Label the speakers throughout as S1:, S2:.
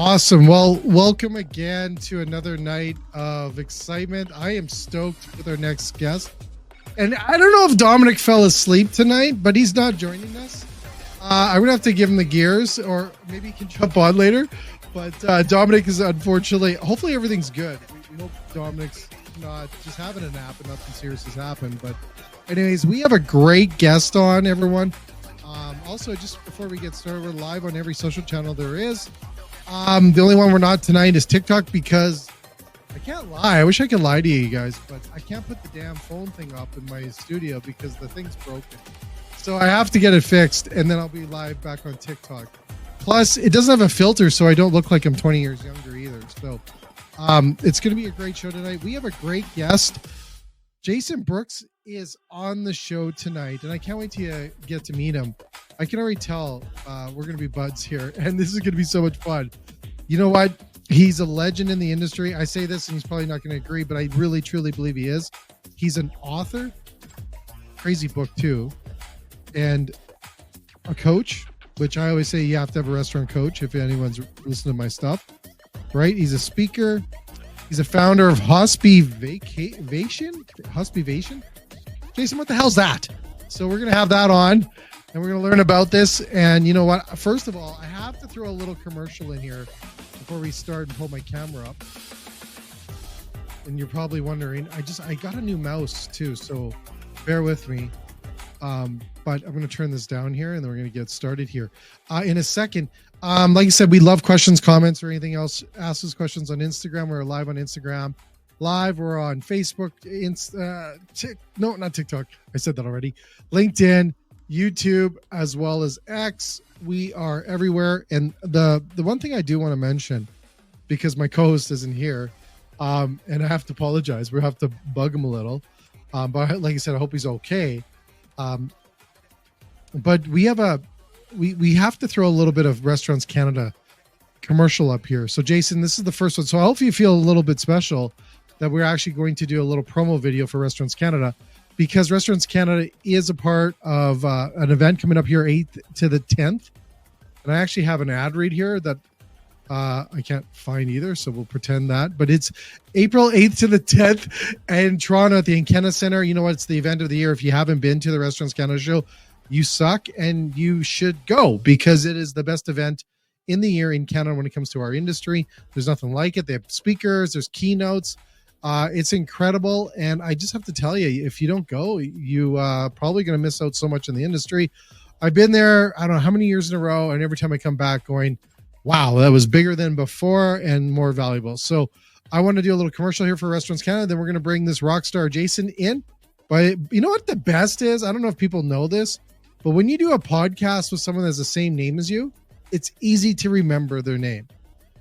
S1: Awesome. Well, welcome again to another night of excitement. I am stoked with our next guest. And I don't know if Dominic fell asleep tonight, but he's not joining us. I'm going to have to give him the gears, or maybe he can jump on later. But Dominic is unfortunately, hopefully everything's good. We hope Dominic's not just having a nap and nothing serious has happened. But anyways, we have a great guest on, everyone. Also, just before we get started, we're live on every social channel there is. The only one we're not tonight is TikTok, because I can't lie. I wish I could lie to you guys, but I can't put the damn phone thing up in my studio because the thing's broken. So I have to get it fixed, and then I'll be live back on TikTok. Plus, it doesn't have a filter, so I don't look like I'm 20 years younger either. So it's going to be a great show tonight. We have a great guest. Jason Brooks is on the show tonight, and I can't wait to get to meet him. I can already tell we're going to be buds here, and this is going to be so much fun. You know what? He's a legend in the industry. I say this, and he's probably not going to agree, but I really, truly believe he is. He's an author, crazy book too, and a coach, which I always say you have to have a restaurant coach if anyone's listening to my stuff, right? He's a speaker. He's a founder of Hospivation. Jason, what the hell's that? So we're going to have that on, and we're going to learn about this. And you know what? First of all, I have to throw a little commercial in here before we start and pull my camera up. And you're probably wondering, I got a new mouse too, so bear with me. But I'm going to turn this down here, and then we're going to get started here in a second. Like I said, we love questions, comments, or anything else. Ask us questions on Instagram. We're live on Instagram. Live, we're on Facebook, not TikTok. I said that already. LinkedIn, YouTube, as well as X. We are everywhere. And the one thing I do want to mention, because my co-host isn't here, and I have to apologize. We have to bug him a little. But like I said, I hope he's okay. But we have we have to throw a little bit of Restaurants Canada commercial up here. So Jason, this is the first one. So I hope you feel a little bit special that we're actually going to do a little promo video for Restaurants Canada, because Restaurants Canada is a part of an event coming up here 8th to the 10th. And I actually have an ad read here that I can't find either, so we'll pretend that. But it's April 8th to the 10th in Toronto at the Encana Center. You know what? It's the event of the year. If you haven't been to the Restaurants Canada show, you suck, and you should go, because it is the best event in the year in Canada when it comes to our industry. There's nothing like it. They have speakers, there's keynotes. It's incredible. And I just have to tell you, if you don't go, you probably going to miss out so much in the industry. I've been there, I don't know how many years in a row, and every time I come back going, wow, that was bigger than before and more valuable. So I want to do a little commercial here for Restaurants Canada. Then we're going to bring this rock star Jason in. But you know what the best is? I don't know if people know this, but when you do a podcast with someone that's the same name as you, it's easy to remember their name,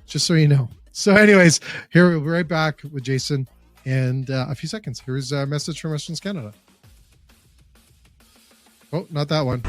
S1: just so you know. So anyways, here we'll be right back with Jason in a few seconds. Here's a message from Restaurants Canada. Oh, not that one.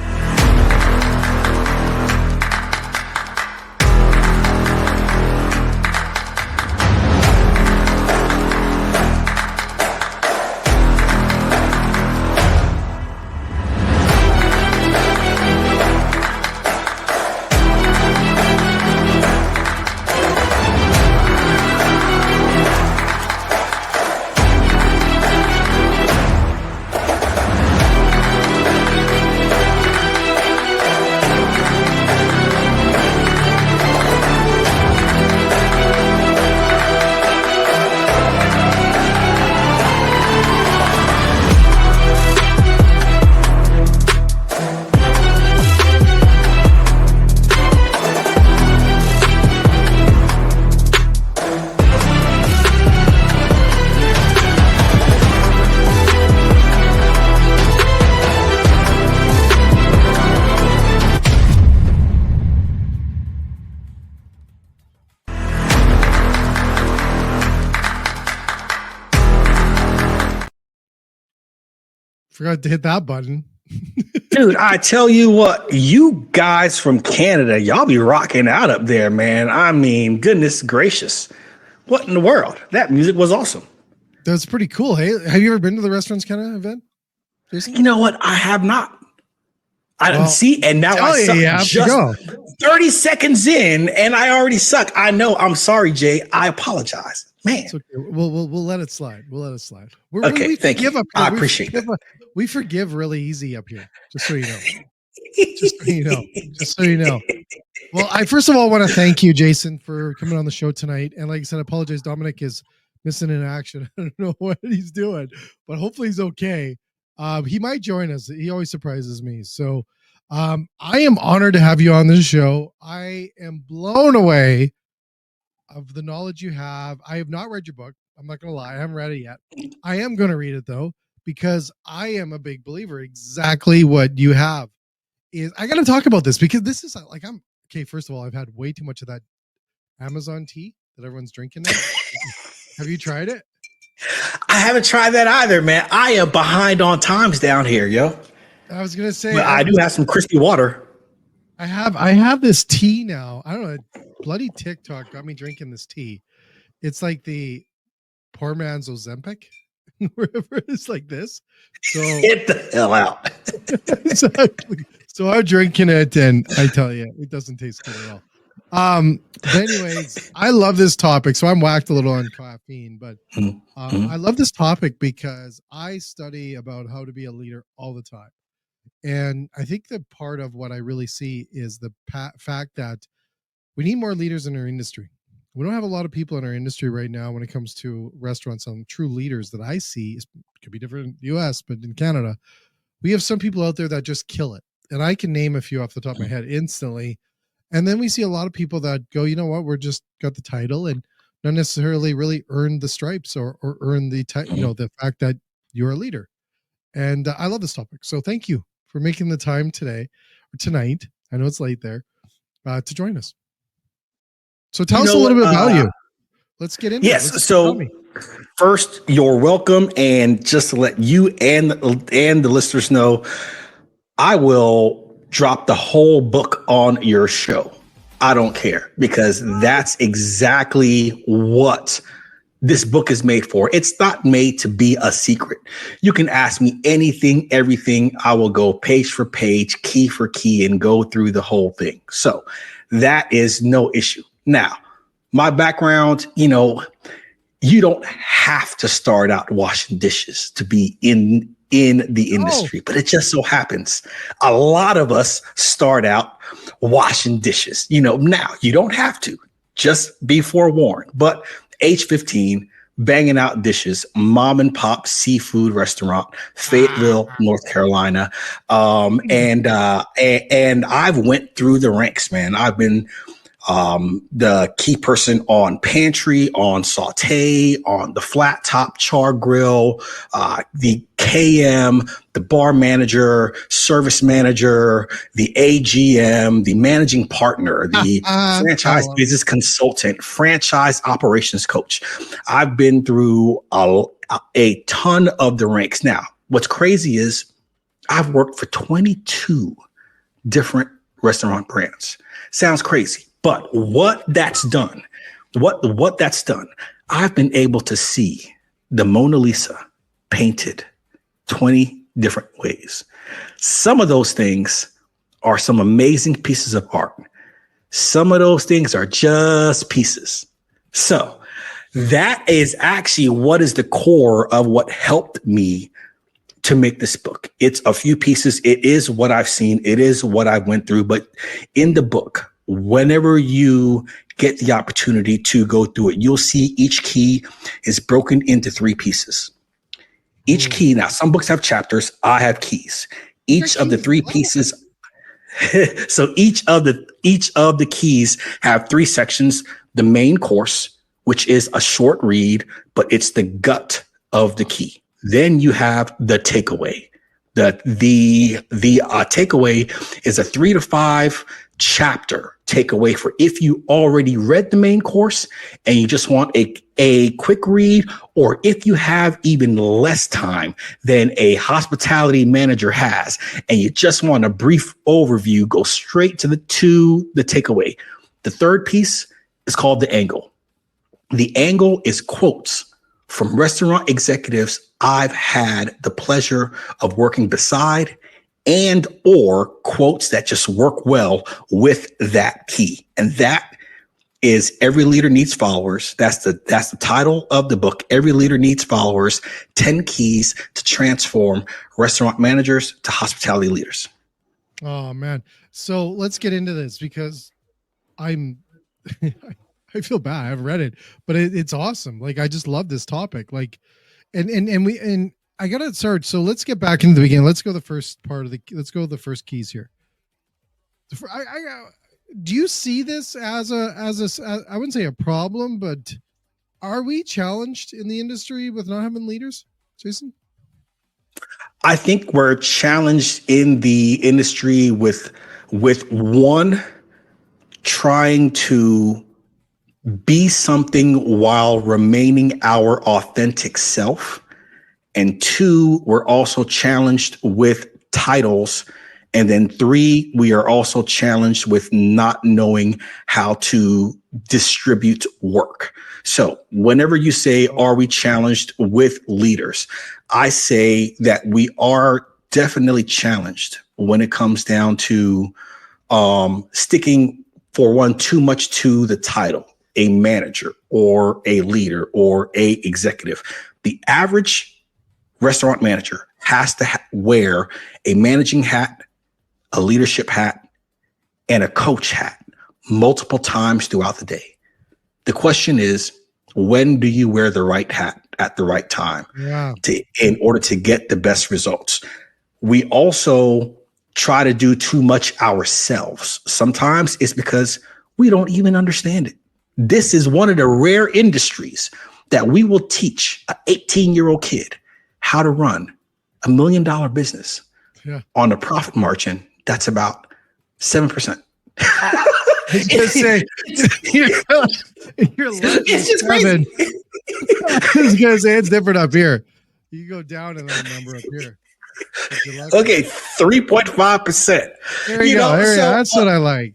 S1: Forgot to hit that button.
S2: Dude, I tell you what, you guys from Canada, y'all be rocking out up there, man. I mean, goodness gracious. What in the world? That music was awesome.
S1: That's pretty cool. Hey, have you ever been to the Restaurants Canada event, Jason?
S2: You know what? I have not. I didn't see, and now I
S1: you have to go.
S2: 30 seconds in and I already suck. I know. I'm sorry, Jay. I apologize. Man.
S1: It's okay. We'll let it slide. We'll let it slide.
S2: Okay,
S1: We
S2: thank
S1: forgive
S2: you.
S1: up here.
S2: I appreciate that.
S1: We forgive really easy up here. Just so you know. Just so you know. Just so you know. Well, I first of all want to thank you, Jason, for coming on the show tonight. And like I said, I apologize. Dominic is missing in action. I don't know what he's doing, but hopefully he's okay. He might join us. He always surprises me. So I am honored to have you on this show. I am blown away of the knowledge you have. I have not read your book. I'm not going to lie. I haven't read it yet. I am going to read it though, because I am a big believer. Exactly what you have is I got to talk about this because this is like, okay. First of all, I've had way too much of that Amazon tea that everyone's drinking now. Have you tried it?
S2: I haven't tried that either, man. I am behind on times down here, yo.
S1: I was going to say,
S2: But I do have some crispy water.
S1: I have this tea now. I don't know. Bloody TikTok got me drinking this tea. It's like the poor man's Ozempic, wherever it's like this. So
S2: get the hell out.
S1: Exactly. So I'm drinking it, and I tell you, it doesn't taste good at all. But anyways, I love this topic. So I'm whacked a little on caffeine, but I love this topic because I study about how to be a leader all the time. And I think that part of what I really see is the fact that we need more leaders in our industry. We don't have a lot of people in our industry right now when it comes to restaurants. Some true leaders that I see, it could be different in the US, but in Canada, we have some people out there that just kill it. And I can name a few off the top of my head instantly. And then we see a lot of people that go, you know what, we're just got the title and not necessarily really earned the stripes or earn the, the fact that you're a leader. And I love this topic. So thank you for making the time tonight. I know it's late there, to join us. So tell us a little bit about you. Let's get into it.
S2: Yes. So first, you're welcome. And just to let you and the listeners know, I will drop the whole book on your show. I don't care, because that's exactly what this book is made for. It's not made to be a secret. You can ask me anything, everything. I will go page for page, key for key, and go through the whole thing. So that is no issue. Now, my background, you don't have to start out washing dishes to be in the industry, but it just so happens a lot of us start out washing dishes. Now you don't have to, just be forewarned. But age 15, banging out dishes, mom and pop seafood restaurant, Fayetteville, North Carolina. And I've went through the ranks, man. I've been the key person on pantry, on saute, on the flat top char grill, the KM, the bar manager, service manager, the AGM, the managing partner, the franchise business consultant, franchise operations coach. I've been through a ton of the ranks. Now, what's crazy is I've worked for 22 different restaurant brands. Sounds crazy. But what that's done, I've been able to see the Mona Lisa painted 20 different ways. Some of those things are some amazing pieces of art. Some of those things are just pieces. So that is actually what is the core of what helped me to make this book. It's a few pieces. It is what I've seen. It is what I went through. But in the book, whenever you get the opportunity to go through it, you'll see each key is broken into 3 pieces. Each key, now some books have chapters, I have keys. Each of the 3 pieces, so each of the keys have 3 sections. The main course, which is a short read, but it's the gut of the key. Then you have the takeaway. The takeaway is a 3 to 5 chapter takeaway for if you already read the main course and you just want a quick read, or if you have even less time than a hospitality manager has and you just want a brief overview, go straight to the takeaway. The third piece is called the angle. The angle is quotes from restaurant executives I've had the pleasure of working beside and or quotes that just work well with that key. And that is Every Leader Needs Followers. That's the title of the book. Every Leader Needs Followers, 10 Keys to Transform Restaurant Managers to Hospitality Leaders.
S1: Oh man. So let's get into this because I'm I feel bad. I haven't read it, but it's awesome. Like I just love this topic. Like and I gotta start. So let's get back into the beginning. Let's go the first keys here. Do you see this as I wouldn't say a problem, but are we challenged in the industry with not having leaders, Jason?
S2: I think we're challenged in the industry with one, trying to be something while remaining our authentic self. And two, we're also challenged with titles. And then three, we are also challenged with not knowing how to distribute work. So whenever you say, are we challenged with leaders? I say that we are definitely challenged when it comes down to sticking, for one, too much to the title, a manager or a leader or a executive. The average restaurant manager has to wear a managing hat, a leadership hat, and a coach hat multiple times throughout the day. The question is, when do you wear the right hat at the right time in order to get the best results? We also try to do too much ourselves. Sometimes it's because we don't even understand it. This is one of the rare industries that we will teach an 18-year-old kid how to run $1 million business on a profit margin that's about 7%.
S1: I was gonna say, it's just crazy. I was gonna say it's different up here. You go down in that number up here.
S2: Okay, 3.5%.
S1: There you go. That's what I like.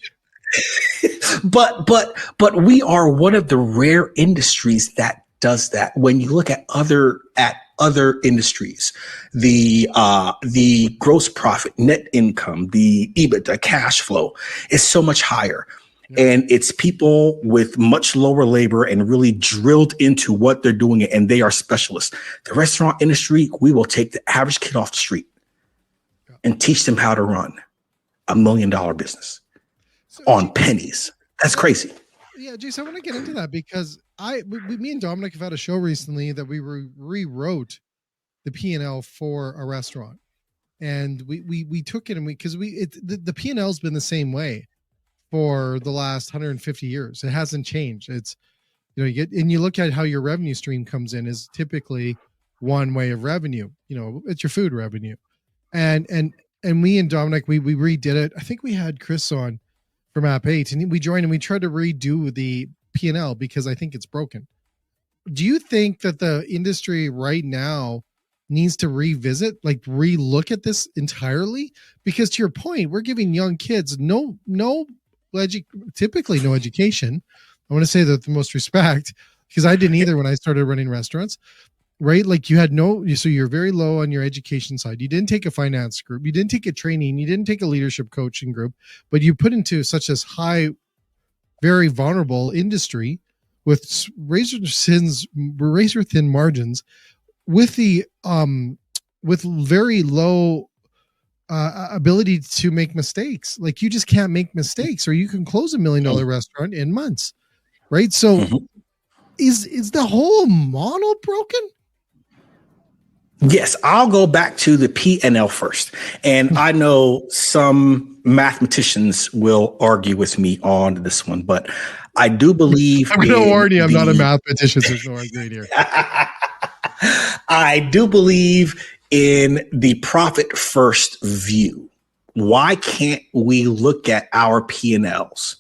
S2: But we are one of the rare industries that does that. When you look at other industries, the gross profit, net income, the EBITDA, cash flow is so much higher. And it's people with much lower labor and really drilled into what they're doing, and they are specialists. The restaurant industry, we will take the average kid off the street and teach them how to run $1 million business on pennies. That's crazy.
S1: Yeah, Jason, I want to get into that because me and Dominic have had a show recently that we rewrote the P&L for a restaurant, and we took it and the P&L has been the same way for the last 150 years. It hasn't changed. It's, you look at how your revenue stream comes in is typically one way of revenue. It's your food revenue, and me and Dominic we redid it. I think we had Chris on from App 8, and we joined and we tried to redo the P&L because I think it's broken. Do you think that the industry right now needs to relook at this entirely? Because to your point, we're giving young kids typically no education. I want to say that with the most respect, because I didn't either when I started running restaurants, right? Like so you're very low on your education side. You didn't take a finance group. You didn't take a training. You didn't take a leadership coaching group, but you put into such as high, very vulnerable industry with razor thin margins with the, with very low ability to make mistakes. Like you just can't make mistakes, or you can close $1 million restaurant in months, right? So is the whole model broken?
S2: Yes, I'll go back to the P&L first. And I know some mathematicians will argue with me on this one, but I do believe
S1: I'm going to warn you, I'm not a mathematician. So there's no argument here.
S2: I do believe in the profit first view. Why can't we look at our P&Ls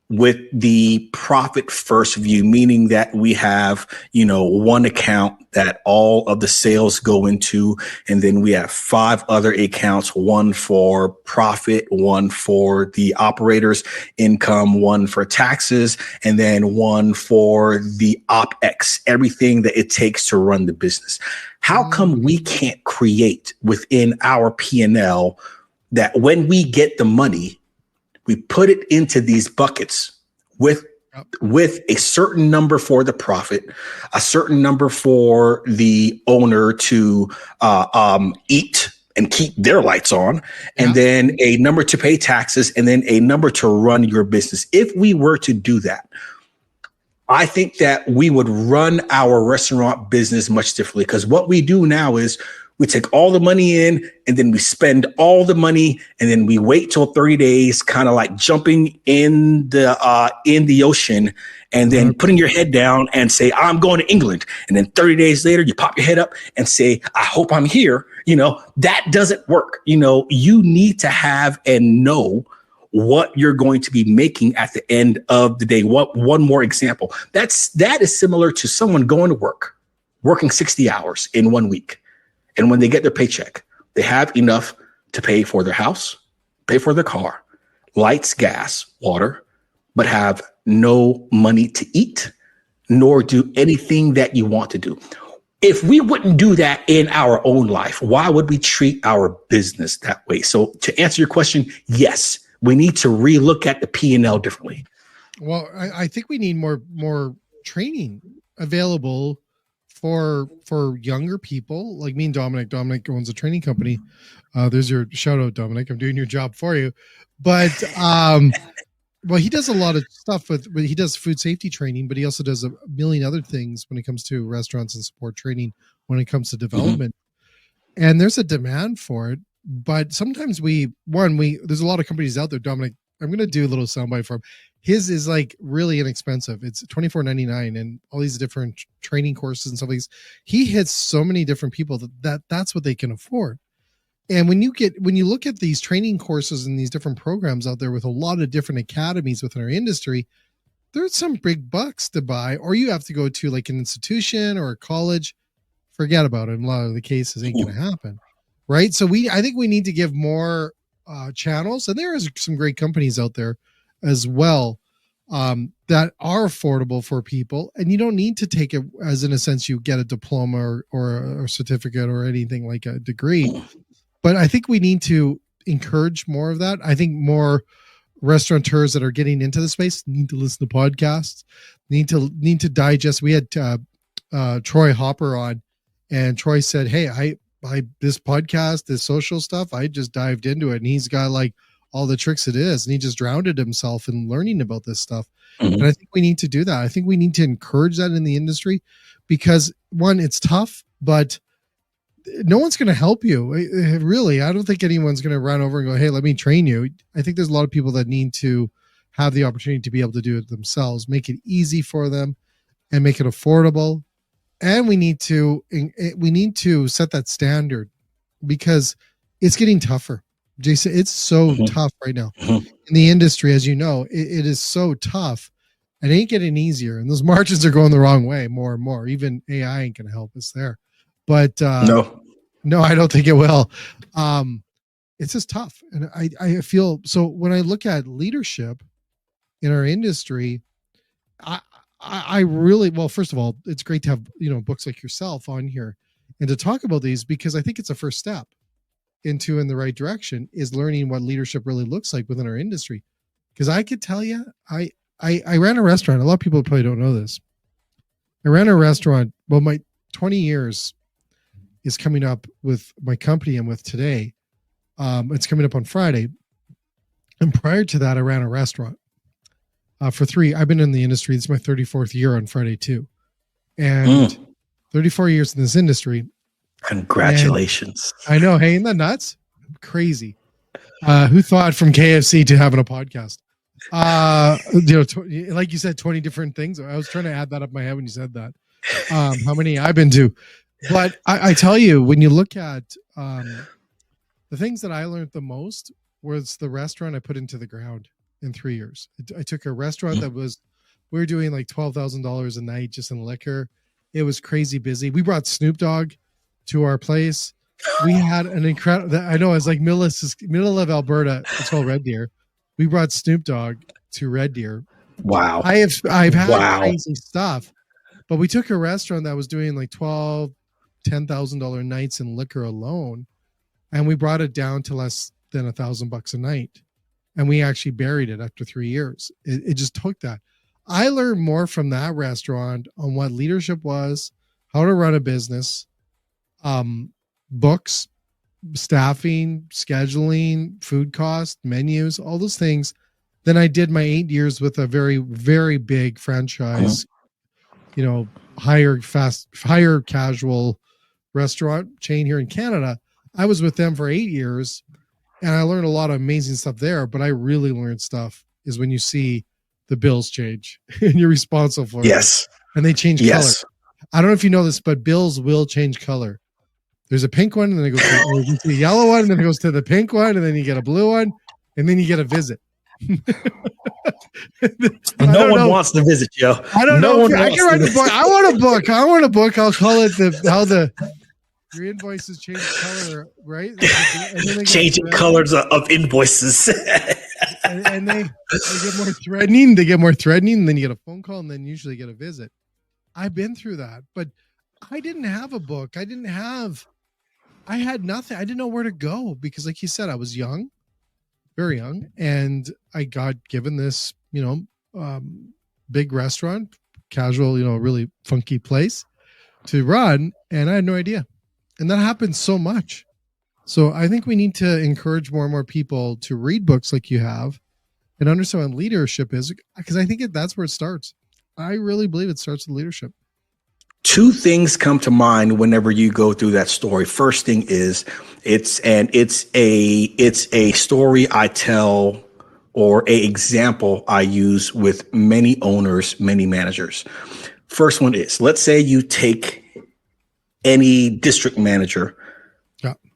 S2: with the profit first view, meaning that we have, one account that all of the sales go into, and then we have 5 other accounts, one for profit, one for the operator's income, one for taxes, and then one for the OpEx, everything that it takes to run the business. How come we can't create within our P&L that when we get the money, we put it into these buckets with a certain number for the profit, a certain number for the owner to eat and keep their lights on, and then a number to pay taxes, and then a number to run your business. If we were to do that, I think that we would run our restaurant business much differently, because what we do now is we take all the money in and then we spend all the money and then we wait till 30 days, kind of like jumping in the ocean and then putting your head down and say, I'm going to England. And then 30 days later, you pop your head up and say, I hope I'm here. That doesn't work. You need to have and know what you're going to be making at the end of the day. One more example. That is similar to someone going to work, working 60 hours in 1 week. And when they get their paycheck, they have enough to pay for their house, pay for their car, lights, gas, water, but have no money to eat, nor do anything that you want to do. If we wouldn't do that in our own life, why would we treat our business that way? So to answer your question, yes, we need to relook at the P&L differently.
S1: Well, I think we need more training available for younger people like me and Dominic. Dominic owns a training company. There's your shout out, Dominic. I'm doing your job for you. But well, he does a lot of stuff he does food safety training, but he also does a million other things when it comes to restaurants and support training when it comes to development. And there's a demand for it. But sometimes there's a lot of companies out there. Dominic, I'm going to do a little soundbite for him. His is like really inexpensive. It's $24.99 and all these different training courses and stuff like this. He hits so many different people that's what they can afford. And when you look at these training courses and these different programs out there with a lot of different academies within our industry, there's some big bucks to buy, or you have to go to like an institution or a college. Forget about it. In a lot of the cases, ain't going to happen. Right. So I think we need to give more channels, and there is some great companies out there as well that are affordable for people, and you don't need to take it as, in a sense, you get a diploma or a certificate or anything like a degree. But I think we need to encourage more of that. I think more restaurateurs that are getting into the space need to listen to podcasts, need to digest. We had Troy Hopper on, and Troy said, hey, I this podcast, this social stuff, I just dived into it, and he's got like all the tricks it is, and he just drowned himself in learning about this stuff. And I think we need to do that. I think we need to encourage that in the industry, because one, it's tough, but no one's going to help you. Really, I don't think anyone's going to run over and go, hey, let me train you. I think there's a lot of people that need to have the opportunity to be able to do it themselves, make it easy for them and make it affordable. And we need to set that standard, because it's getting tougher. Jason, it's so tough right now in the industry. As you know, it is so tough. It ain't getting easier, and those margins are going the wrong way more and more. Even AI ain't going to help us there. But no, I don't think it will. It's just tough, and I feel so when I look at leadership in our industry. I really, well, first of all, it's great to have, books like yourself on here and to talk about these, because I think it's a first step in the right direction, is learning what leadership really looks like within our industry. Because I could tell you, I ran a restaurant. A lot of people probably don't know this. I ran a restaurant. Well, my 20 years is coming up with my company I'm with today. It's coming up on Friday. And prior to that, I ran a restaurant. I've been in the industry. This is my 34th year on Friday too. And 34 years in this industry.
S2: Congratulations.
S1: I know. Hey, isn't that nuts? Crazy. Who thought from KFC to having a podcast? Like you said, 20 different things. I was trying to add that up in my head when you said that. How many I've been to. But I tell you, when you look at the things that I learned the most was the restaurant I put into the ground in 3 years. I took a restaurant we were doing like $12,000 a night just in liquor. It was crazy busy. We brought Snoop Dogg to our place. We had an incredible, I know it's like middle of Alberta. It's called Red Deer. We brought Snoop Dogg to Red Deer.
S2: Wow.
S1: I've had crazy stuff, but we took a restaurant that was doing like $10,000 nights in liquor alone, and we brought it down to less than $1,000 a night. And we actually buried it after 3 years. It just took that. I learned more from that restaurant on what leadership was, how to run a business, books, staffing, scheduling, food cost, menus, all those things, than I did my 8 years with a very, very big franchise, higher casual restaurant chain here in Canada. I was with them for 8 years and I learned a lot of amazing stuff there, but I really learned stuff is when you see the bills change and you're responsible for it. And they change color. I don't know if you know this, but bills will change color. There's a pink one, and then it goes to the yellow one, and then it goes to the pink one, and then you get a blue one, and then you get a visit.
S2: No one wants to visit, Joe.
S1: I don't know. I can write a book. I want a book. I'll call it how your invoices change color, right?
S2: Changing colors of invoices.
S1: and they get more threatening. They get more threatening, and then you get a phone call, and then usually get a visit. I've been through that, but I didn't have a book. I had nothing. I didn't know where to go because, like you said, I was young, very young, and I got given this, big restaurant, casual, really funky place to run, and I had no idea. And that happens so much. So I think we need to encourage more and more people to read books like you have and understand what leadership is, because I think that's where it starts. I really believe it starts with leadership.
S2: Two things come to mind whenever you go through that story. First thing is it's a story I tell, or a example I use with many owners, many managers. First one is, let's say you take any district manager,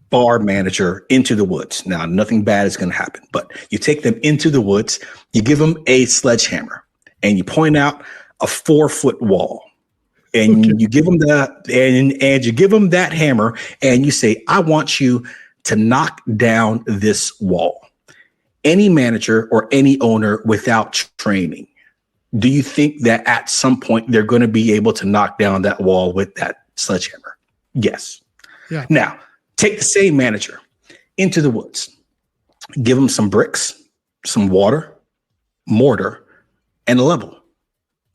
S2: bar manager into the woods. Now, nothing bad is going to happen, but you take them into the woods, you give them a sledgehammer, and you point out a 4-foot wall. And you give them and you give them that hammer, and you say, I want you to knock down this wall. Any manager or any owner without training, do you think that at some point they're going to be able to knock down that wall with that sledgehammer? Yes.
S1: Yeah.
S2: Now, take the same manager into the woods, give them some bricks, some water, mortar, and a level,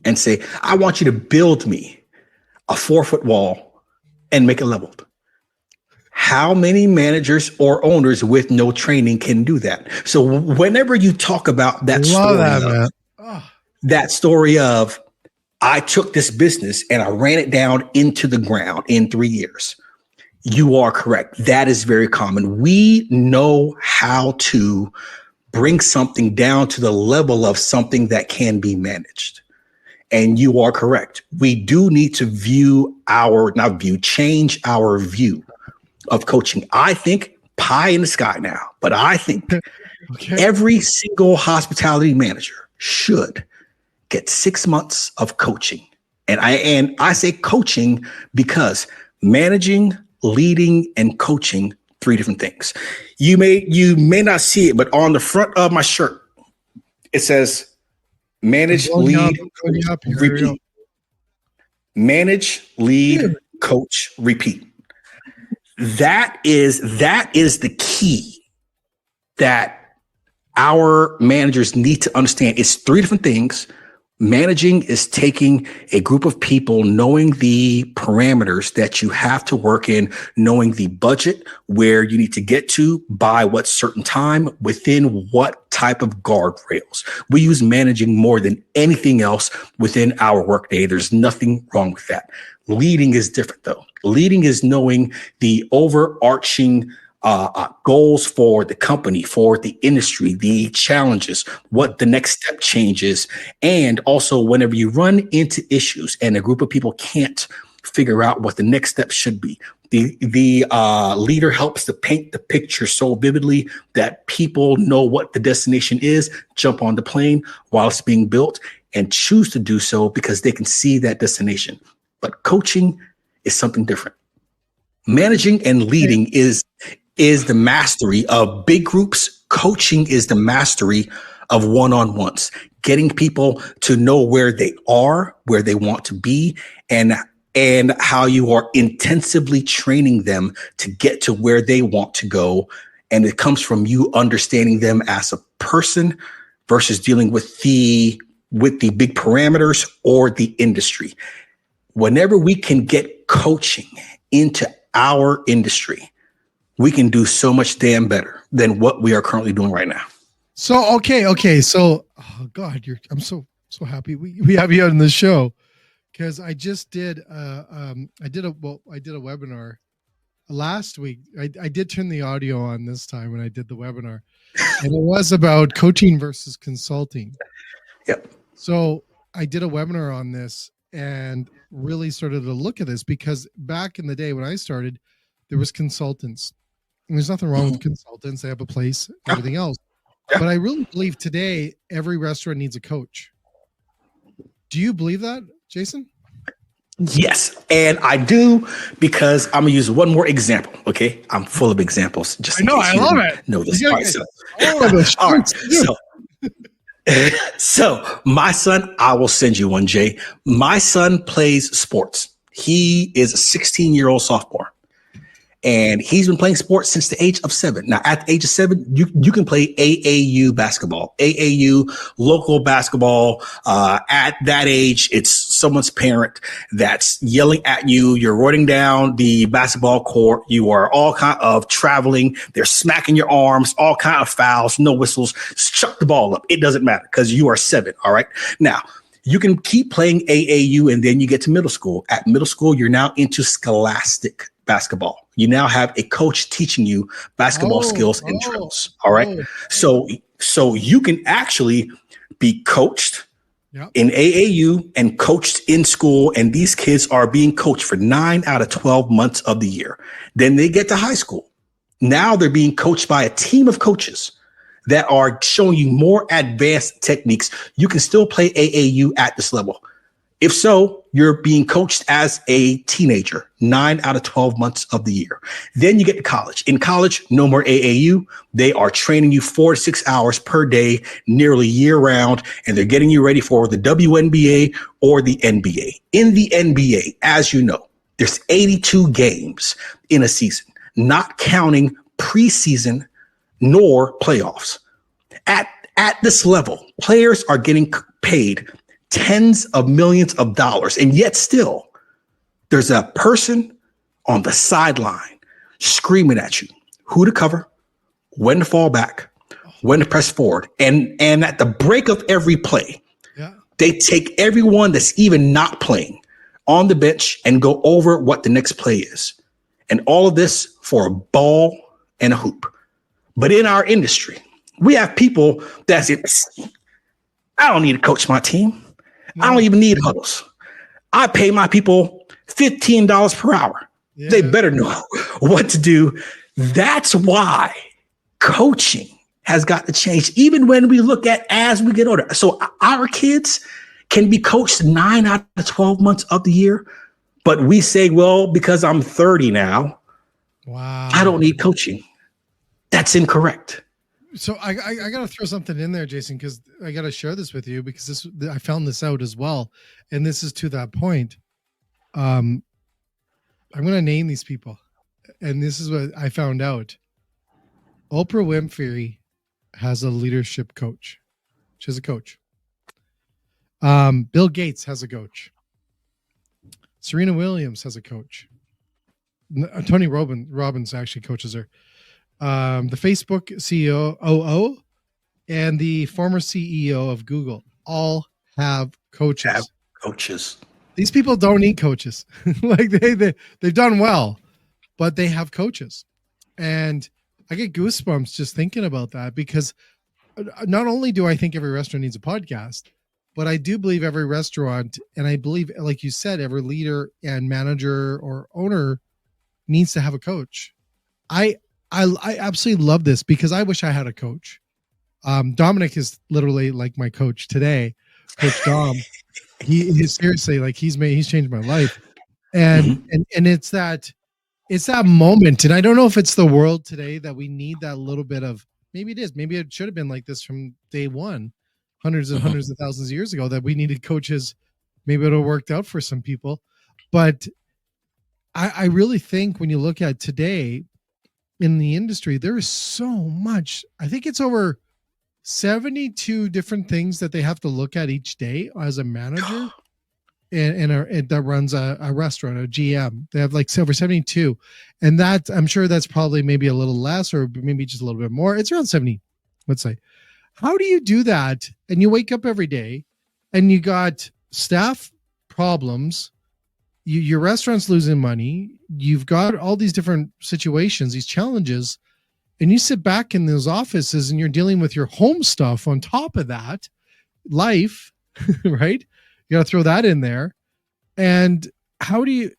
S2: and say, I want you to build me a 4-foot wall and make it leveled. How many managers or owners with no training can do that? So whenever you talk about that story of, I took this business and I ran it down into the ground in 3 years, you are correct. That is very common. We know how to bring something down to the level of something that can be managed. And you are correct. We do need to change our view of coaching. I think pie in the sky now, but I think every single hospitality manager should get 6 months of coaching. And I say coaching because managing, leading, and coaching, 3 different things. You may not see it, but on the front of my shirt, it says manage, lead, repeat. Manage, lead, coach, repeat. That is the key that our managers need to understand. It's 3 different things. Managing is taking a group of people, knowing the parameters that you have to work in, knowing the budget where you need to get to by what certain time within what type of guardrails. We use managing more than anything else within our workday. There's nothing wrong with that. Leading is different, though. Leading is knowing the overarching goals for the company, for the industry, the challenges, what the next step changes. And also whenever you run into issues and a group of people can't figure out what the next step should be, the leader helps to paint the picture so vividly that people know what the destination is, jump on the plane while it's being built, and choose to do so because they can see that destination. But coaching is something different. Managing and leading is the mastery of big groups. Coaching is the mastery of one-on-ones, getting people to know where they are, where they want to be, and how you are intensively training them to get to where they want to go And it comes from you understanding them as a person versus dealing with the big parameters or the industry. Whenever we can get coaching into our industry, we can do so much damn better than what we are currently doing right now.
S1: So, okay. So, oh God, I'm so happy we have you on the show, because I just did I did a webinar last week. I did turn the audio on this time when I did the webinar, and it was about coaching versus consulting.
S2: Yep.
S1: So I did a webinar on this and really started to look at this, because back in the day when I started, there was consultants. And there's nothing wrong with consultants. They have a place, everything else.
S2: Yeah.
S1: But I really believe today every restaurant needs a coach. Do you believe that, Jason?
S2: Yes, and I do, because I'm gonna use one more example. Okay, I'm full of examples. Just
S1: I know, I love it.
S2: Know this.
S1: All
S2: right, so my son, I will send you one, Jay. My son plays sports. He is a 16-year-old sophomore. And he's been playing sports since the age of 7. Now, at the age of 7, you can play AAU basketball, AAU local basketball. At that age, it's someone's parent that's yelling at you. You're running down the basketball court. You are all kind of traveling. They're smacking your arms, all kind of fouls, no whistles. Chuck the ball up. It doesn't matter, because you are 7. All right. Now, you can keep playing AAU, and then you get to middle school. At middle school, you're now into scholastic basketball. You now have a coach teaching you basketball skills and drills. All right. So you can actually be coached in AAU and coached in school. And these kids are being coached for 9 out of 12 months of the year. Then they get to high school. Now they're being coached by a team of coaches that are showing you more advanced techniques. You can still play AAU at this level. If so, you're being coached as a teenager, 9 out of 12 months of the year. Then you get to college. In college, no more AAU. They are training you 4 to 6 hours per day, nearly year round, and they're getting you ready for the WNBA or the NBA. In the NBA, as you know, there's 82 games in a season, not counting preseason nor playoffs. At this level, players are getting paid tens of millions of dollars. And yet still, there's a person on the sideline screaming at you who to cover, when to fall back, when to press forward. And at the break of every play, they take everyone that's even not playing on the bench and go over what the next play is. And all of this for a ball and a hoop. But in our industry, we have people that say, I don't need to coach my team. I don't even need huddles. I pay my people $15 per hour. Yeah. They better know what to do. That's why coaching has got to change, even when we look at as we get older. So our kids can be coached 9 out of 12 months of the year, but we say, well, because I'm 30 now, I don't need coaching. That's incorrect.
S1: So I got to throw something in there, Jason, because I got to share this with you, because I found this out as well. And this is to that point. I'm going to name these people. And this is what I found out. Oprah Winfrey has a leadership coach. She has a coach. Bill Gates has a coach. Serena Williams has a coach. Tony Robbins actually coaches her. The Facebook CEO and the former CEO of Google all have coaches. These people don't need coaches. Like they've done well, but they have coaches. And I get goosebumps just thinking about that, because not only do I think every restaurant needs a podcast, but I do believe every restaurant, and I believe, like you said, every leader and manager or owner needs to have a coach. I absolutely love this, because I wish I had a coach. Dominic is literally like my coach today, Coach Dom. He's seriously like he's changed my life, and it's that moment. And I don't know if it's the world today that we need that little bit of. Maybe it is. Maybe it should have been like this from day one, hundreds and hundreds of thousands of years ago, that we needed coaches. Maybe it'll worked out for some people, but I really think when you look at today, in the industry, there is so much. I think it's over 72 different things that they have to look at each day as a manager that runs a restaurant, a GM. They have like over 72. And that, I'm sure that's probably maybe a little less or maybe just a little bit more. It's around 70, let's say. How do you do that? And you wake up every day and you got staff problems. Your restaurant's losing money. You've got all these different situations, these challenges, and you sit back in those offices and you're dealing with your home stuff on top of that, life, right? You got to throw that in there. And how do you,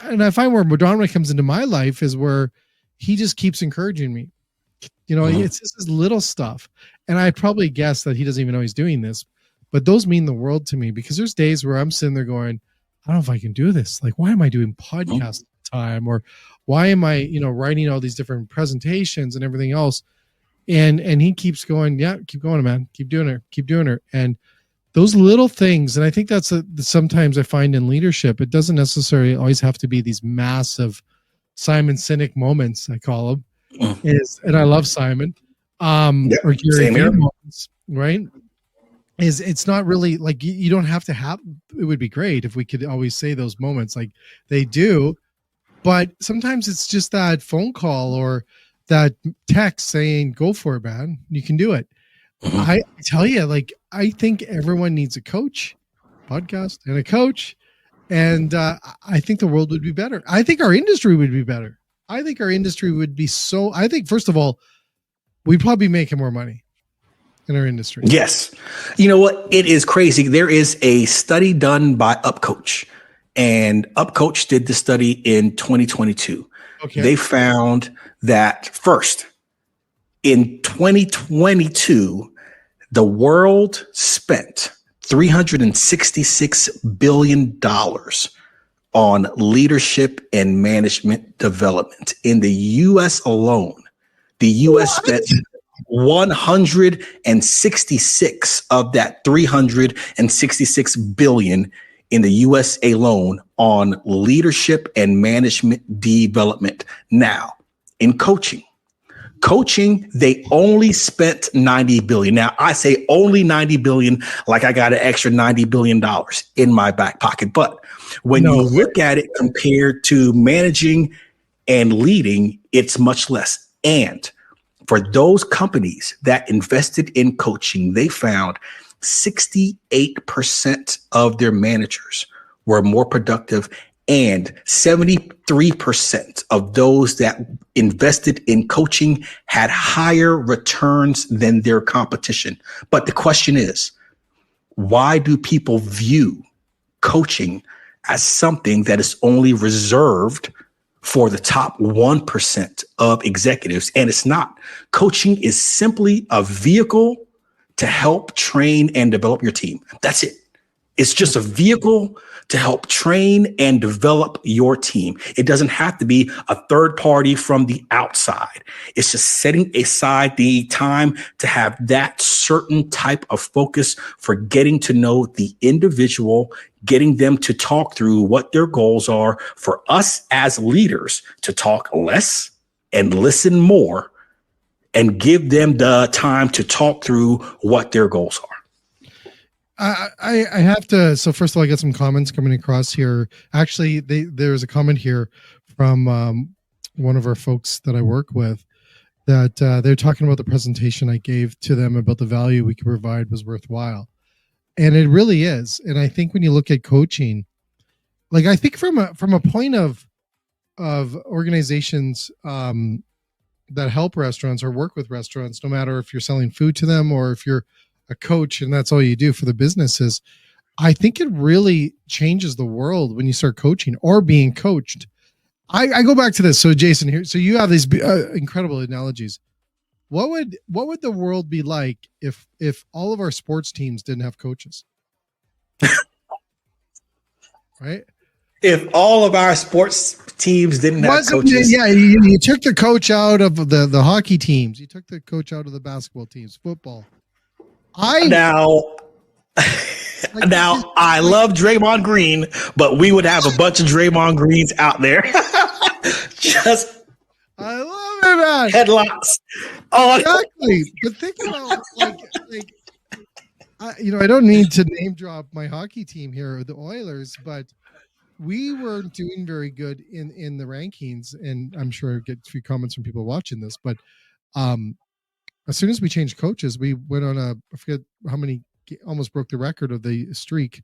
S1: and I find where Dominic comes into my life is where he just keeps encouraging me. It's just this little stuff. And I probably guess that he doesn't even know he's doing this, but those mean the world to me because there's days where I'm sitting there going, I don't know if I can do this. Like, why am I doing podcast time? Or why am I, writing all these different presentations and everything else? And he keeps going, yeah, keep going, man. Keep doing it. And those little things, and I think that's sometimes I find in leadership, it doesn't necessarily always have to be these massive Simon Sinek moments, I call them. And I love Simon. Or Gary Vee moments, right? It's not really like you don't have to have. It would be great if we could always say those moments like they do, but sometimes it's just that phone call or that text saying, "Go for it, man. You can do it." I tell you, like I think everyone needs a coach, podcast, and a coach, and I think the world would be better. I think our industry would be better. I think our industry would be so. I think first of all, we'd probably be making more money in our industry.
S2: Yes. You know what? It is crazy. There is a study done by UpCoach, and UpCoach did the study in 2022. Okay. They found that first, in 2022, the world spent $366 billion on leadership and management development. In the U.S. alone, the U.S. spent 166 of that 366 billion in the US alone on leadership and management development. Now, in coaching, they only spent 90 billion. Now, I say only 90 billion, like I got an extra $90 billion in my back pocket. But when you look at it compared to managing and leading, it's much less. And for those companies that invested in coaching, they found 68% of their managers were more productive, and 73% of those that invested in coaching had higher returns than their competition. But the question is, why do people view coaching as something that is only reserved for the top 1% of executives? And it's not. Coaching is simply a vehicle to help train and develop your team. That's it. It's just a vehicle to help train and develop your team. It doesn't have to be a third party from the outside. It's just setting aside the time to have that certain type of focus for getting to know the individual, getting them to talk through what their goals are, for us as leaders to talk less and listen more and give them the time to talk through what their goals are.
S1: I have to. So first of all, I got some comments coming across here. Actually, there's a comment here from one of our folks that I work with that they're talking about the presentation I gave to them about the value we could provide was worthwhile. And it really is. And I think when you look at coaching, like I think from a point of organizations that help restaurants or work with restaurants, no matter if you're selling food to them or if you're a coach and that's all you do for the businesses, I think it really changes the world when you start coaching or being coached. I go back to this. So Jason, here, so you have these incredible analogies. What would the world be like if all of our sports teams didn't have coaches? Right?
S2: If all of our sports teams didn't have coaches.
S1: Yeah, you took the coach out of the hockey teams. You took the coach out of the basketball teams, football.
S2: Now, I love Draymond Green, but we would have a bunch of Draymond Greens out there.
S1: I love man.
S2: Headlocks. Oh,
S1: Exactly. But think about I don't need to name drop my hockey team here, the Oilers, but we weren't doing very good in the rankings, and I'm sure I get a few comments from people watching this, but as soon as we changed coaches, we went on I forget how many, almost broke the record of the streak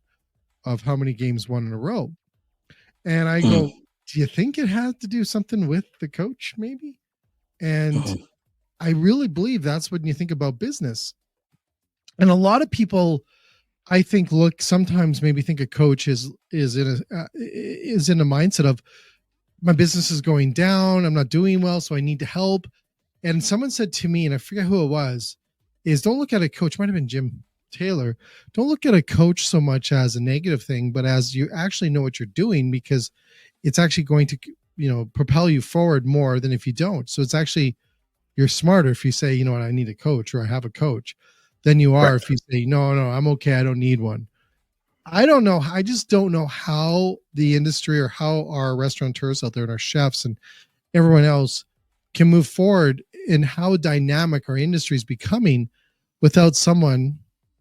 S1: of how many games won in a row. And I go, do you think it has to do something with the coach, maybe? And I really believe that's when you think about business. And a lot of people, I think, sometimes maybe think a coach is in a mindset of, my business is going down, I'm not doing well, so I need to help. And someone said to me, and I forget who it was, is don't look at a coach, might have been Jim Taylor, don't look at a coach so much as a negative thing, but as you actually know what you're doing, because it's actually going to, propel you forward more than if you don't. So it's actually, you're smarter if you say, you know what, I need a coach, or I have a coach, than you are if you say, no, I'm okay, I don't need one. I don't know. I just don't know how the industry, or how our restaurateurs out there and our chefs and everyone else can move forward, in how dynamic our industry is becoming without someone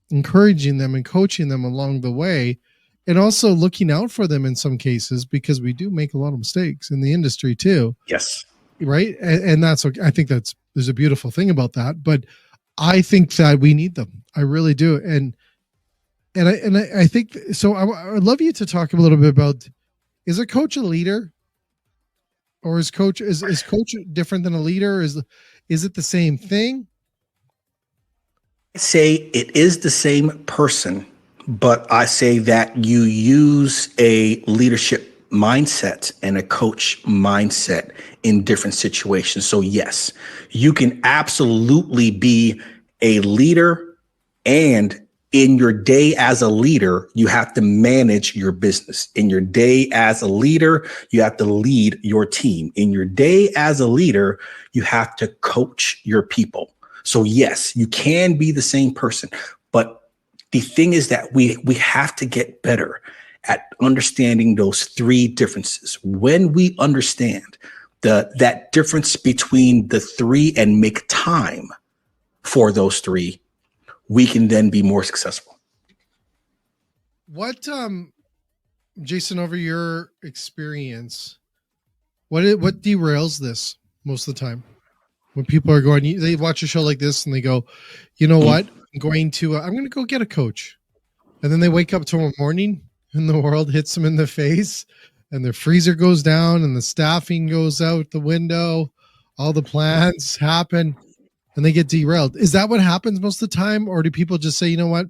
S1: encouraging them and coaching them along the way, and also looking out for them in some cases, because we do make a lot of mistakes in the industry too.
S2: Yes.
S1: Right. And that's okay. I think there's a beautiful thing about that, but I think that we need them. I really do. And I think so. I would love you to talk a little bit about, is a coach a leader, or is coach different than a leader? Is it the same thing?
S2: I say it is the same person, but I say that you use a leadership mindset and a coach mindset in different situations. So yes, you can absolutely be a leader, and in your day as a leader, you have to manage your business. In your day as a leader, you have to lead your team. In your day as a leader, you have to coach your people. So yes, you can be the same person, but the thing is that we have to get better at understanding those three differences. When we understand that difference between the three and make time for those three, we can then be more successful.
S1: What, Jason, over your experience, what derails this most of the time? When people are going, they watch a show like this and they go, you know what, I'm going to go get a coach. And then they wake up tomorrow morning and the world hits them in the face, and their freezer goes down and the staffing goes out the window. All the plans happen and they get derailed. Is that what happens most of the time? Or do people just say, you know what,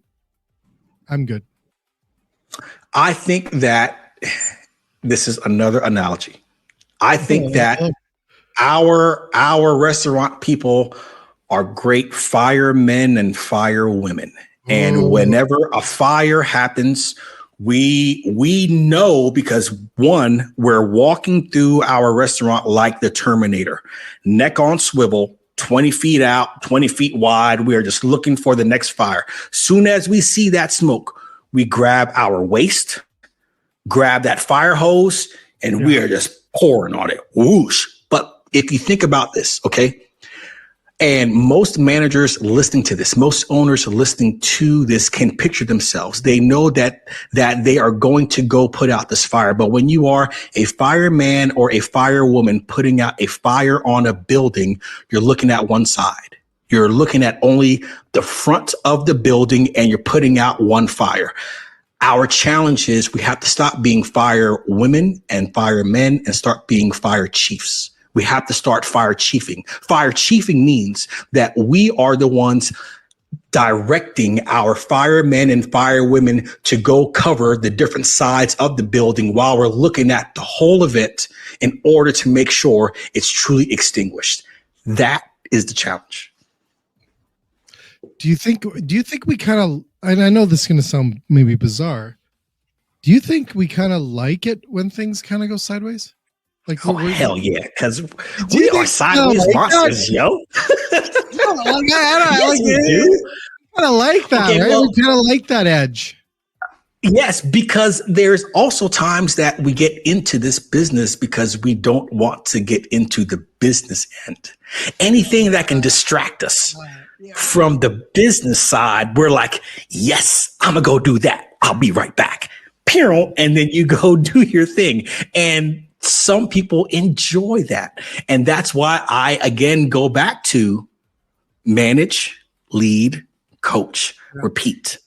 S1: I'm good?
S2: I think that this is another analogy. I think that our restaurant people are great firemen and firewomen. And whenever a fire happens, we know, because one, we're walking through our restaurant like the Terminator, neck on swivel, 20 feet out, 20 feet wide. We are just looking for the next fire. Soon as we see that smoke, we grab our waste, grab that fire hose, and we are just pouring on it. Whoosh. But if you think about this, okay, and most managers listening to this, most owners listening to this can picture themselves. They know that they are going to go put out this fire. But when you are a fireman or a firewoman putting out a fire on a building, you're looking at one side. You're looking at only the front of the building, and you're putting out one fire. Our challenge is we have to stop being fire women and firemen and start being fire chiefs. We have to start fire chiefing. Fire chiefing means that we are the ones directing our firemen and firewomen to go cover the different sides of the building while we're looking at the whole event in order to make sure it's truly extinguished. That is the challenge.
S1: Do you think we kind of, and I know this is going to sound maybe bizarre, do you think we kind of like it when things kind of go sideways? Like,
S2: hell yeah, because we are sideways monsters, yo.
S1: I kind of like that. Okay, right? Well, we kind of like that edge.
S2: Yes, because there's also times that we get into this business because we don't want to get into the business end. Anything that can distract us from the business side, we're like, yes, I'm going to go do that. I'll be right back. And then you go do your thing. And some people enjoy that. And that's why I, again, go back to manage, lead, coach, repeat.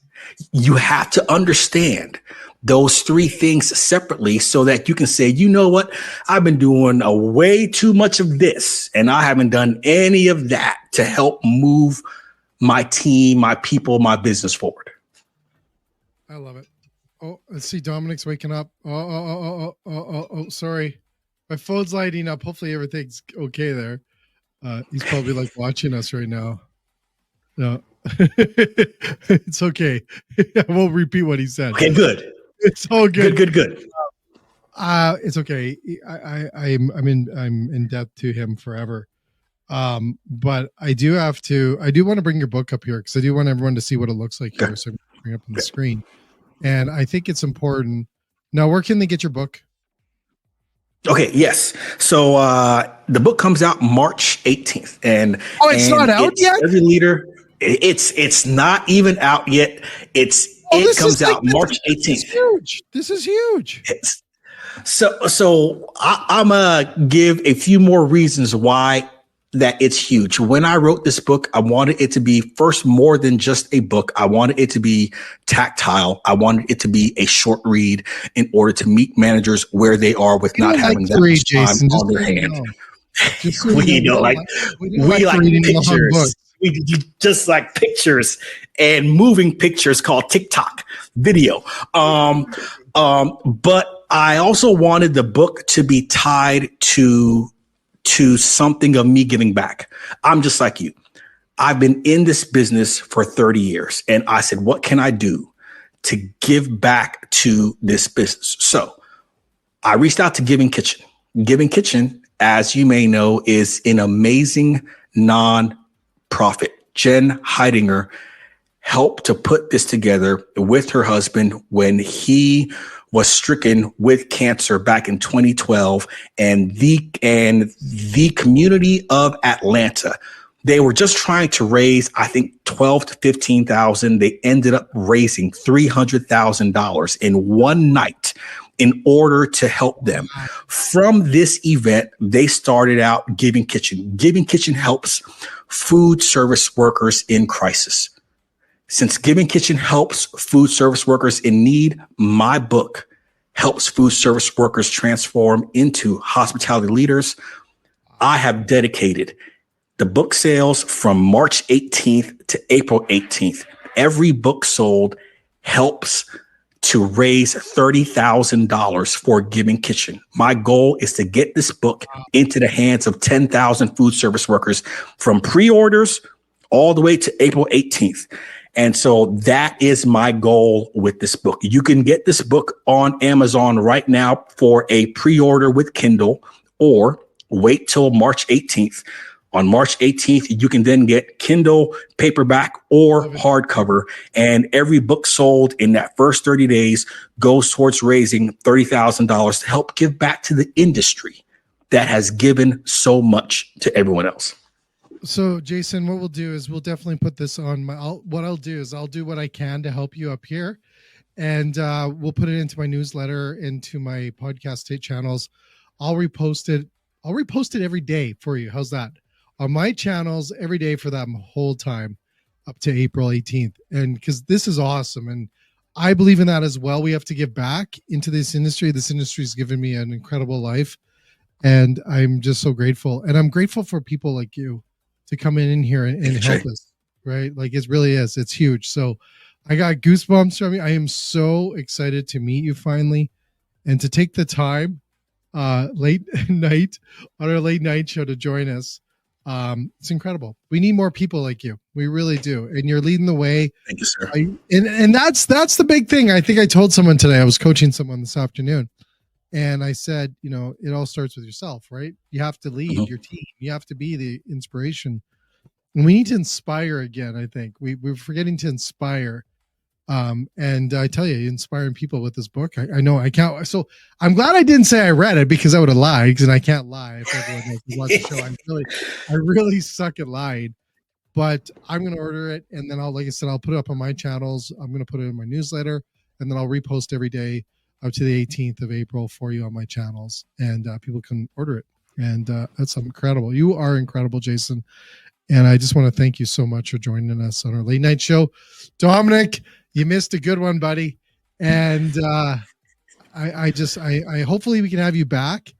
S2: You have to understand those three things separately so that you can say, you know what? I've been doing a way too much of this and I haven't done any of that to help move my team, my people, my business forward.
S1: I love it. Oh, let's see. Dominic's waking up. Oh, sorry. My phone's lighting up. Hopefully everything's okay there. He's probably like watching us right now. No, it's okay. I won't repeat what he said.
S2: Okay, good.
S1: It's all good.
S2: Good.
S1: It's okay. I'm in debt to him forever. But I do want to bring your book up here because I do want everyone to see what it looks like here. So I'm bring up on the screen. And I think it's important. Now, where can they get your book?
S2: Okay, yes. So the book comes out March 18th. And
S1: it's not out yet?
S2: Every leader, it's not even out yet. It comes out March 18th.
S1: This is huge.
S2: So I'm gonna give a few more reasons why that it's huge. When I wrote this book, I wanted it to be first more than just a book. I wanted it to be tactile. I wanted it to be a short read in order to meet managers where they are with not having that much time on their hand. We like pictures. We just like pictures and moving pictures called TikTok video. But I also wanted the book to be tied to something of me giving back. I'm just like you. I've been in this business for 30 years. And I said, what can I do to give back to this business? So I reached out to Giving Kitchen. Giving Kitchen, as you may know, is an amazing nonprofit. Jen Heidinger helped to put this together with her husband when he was stricken with cancer back in 2012, and the community of Atlanta, they were just trying to raise, I think, 12 to 15,000. They ended up raising $300,000 in one night in order to help them. From this event, they started out Giving Kitchen. Giving Kitchen helps food service workers in crisis. Since Giving Kitchen helps food service workers in need, my book helps food service workers transform into hospitality leaders. I have dedicated the book sales from March 18th to April 18th. Every book sold helps to raise $30,000 for Giving Kitchen. My goal is to get this book into the hands of 10,000 food service workers from pre-orders all the way to April 18th. And so that is my goal with this book. You can get this book on Amazon right now for a pre-order with Kindle, or wait till March 18th. On March 18th, you can then get Kindle, paperback, or hardcover. And every book sold in that first 30 days goes towards raising $30,000 to help give back to the industry that has given so much to everyone else.
S1: So, Jason, what we'll do is we'll definitely put this on what I'll do is I'll do what I can to help you up here, and we'll put it into my newsletter, into my podcast channels. I'll repost it every day for you. How's that? On my channels every day for that whole time up to April 18th. And because this is awesome. And I believe in that as well. We have to give back into this industry. This industry has given me an incredible life. And I'm just so grateful. And I'm grateful for people like you to come in here and help us, right? Like it really is. It's huge. So I got goosebumps from you. I am so excited to meet you finally and to take the time late night on our late night show to join us. It's incredible. We need more people like you. We really do. And you're leading the way.
S2: Thank you, sir.
S1: And that's the big thing. I think I told someone today, I was coaching someone this afternoon, and I said, it all starts with yourself, right? You have to lead your team. You have to be the inspiration. And we need to inspire again. I think we're forgetting to inspire And I tell you, inspiring people with this book. I know I can't. So I'm glad I didn't say I read it, because I would have lied, and I can't lie. If everyone knows who watched the show, I really suck at lying. But I'm going to order it, and then like I said, I'll put it up on my channels. I'm going to put it in my newsletter, and then I'll repost every day up to the 18th of April for you on my channels, and people can order it. And that's incredible. You are incredible, Jason. And I just want to thank you so much for joining us on our late night show. Dominic, you missed a good one, buddy. And I hopefully we can have you back,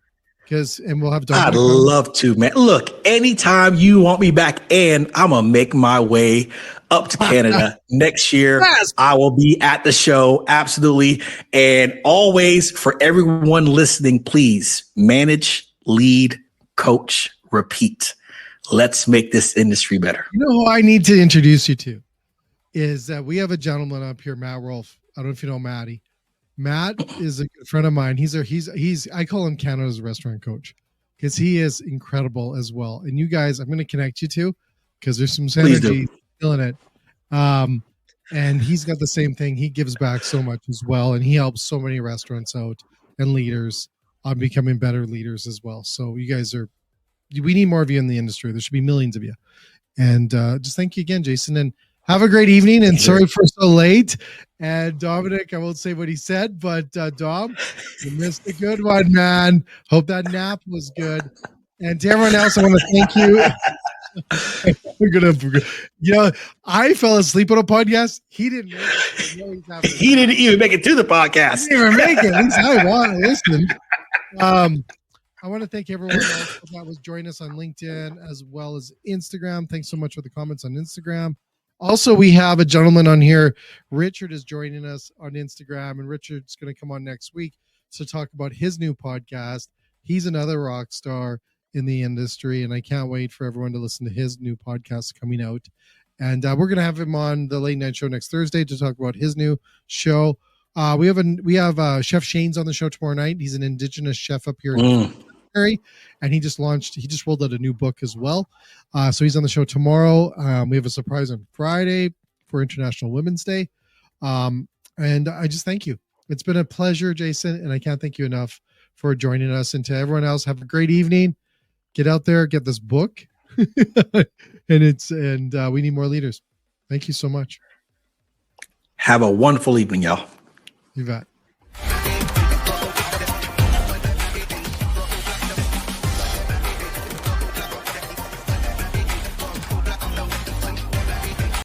S1: and we'll have Dominic.
S2: I'd love to, man. Look, anytime you want me back, and I'm going to make my way up to Canada next year. Yes. I will be at the show. Absolutely. And always, for everyone listening, please manage, lead, coach, repeat. Let's make this industry better.
S1: You know who I need to introduce you to is that we have a gentleman up here, Matt Rolfe. I don't know if you know Matty. Matt is a good friend of mine. He's I call him Canada's restaurant coach, because he is incredible as well. And you guys, I'm going to connect you to, because there's some synergy feeling it. And he's got the same thing. He gives back so much as well, and he helps so many restaurants out and leaders on becoming better leaders as well. So you guys we need more of you in the industry. There should be millions of you. And just thank you again, Jason, and have a great evening. And sorry for so late. And Dominic, I won't say what he said, but Dom, you missed a good one, man. Hope that nap was good. And to everyone else, I want to thank you. I fell asleep on a podcast. He didn't make it.
S2: He didn't even make it to the podcast.
S1: He didn't even make it. At least I want to listen. I want to thank everyone else that was joining us on LinkedIn as well as Instagram. Thanks so much for the comments on Instagram. Also, we have a gentleman on here. Richard is joining us on Instagram, and Richard's going to come on next week to talk about his new podcast. He's another rock star in the industry, and I can't wait for everyone to listen to his new podcast coming out. And we're going to have him on the Late Night Show next Thursday to talk about his new show. We have Chef Shane's on the show tomorrow night. He's an Indigenous chef up here in and he just rolled out a new book as well. So he's on the show tomorrow. We have a surprise on Friday for International Women's Day. And I just thank you. It's been a pleasure, Jason, and I can't thank you enough for joining us. And to everyone else, have a great evening. Get out there, get this book. and we need more leaders. Thank you so much.
S2: Have a wonderful evening, y'all.
S1: You bet.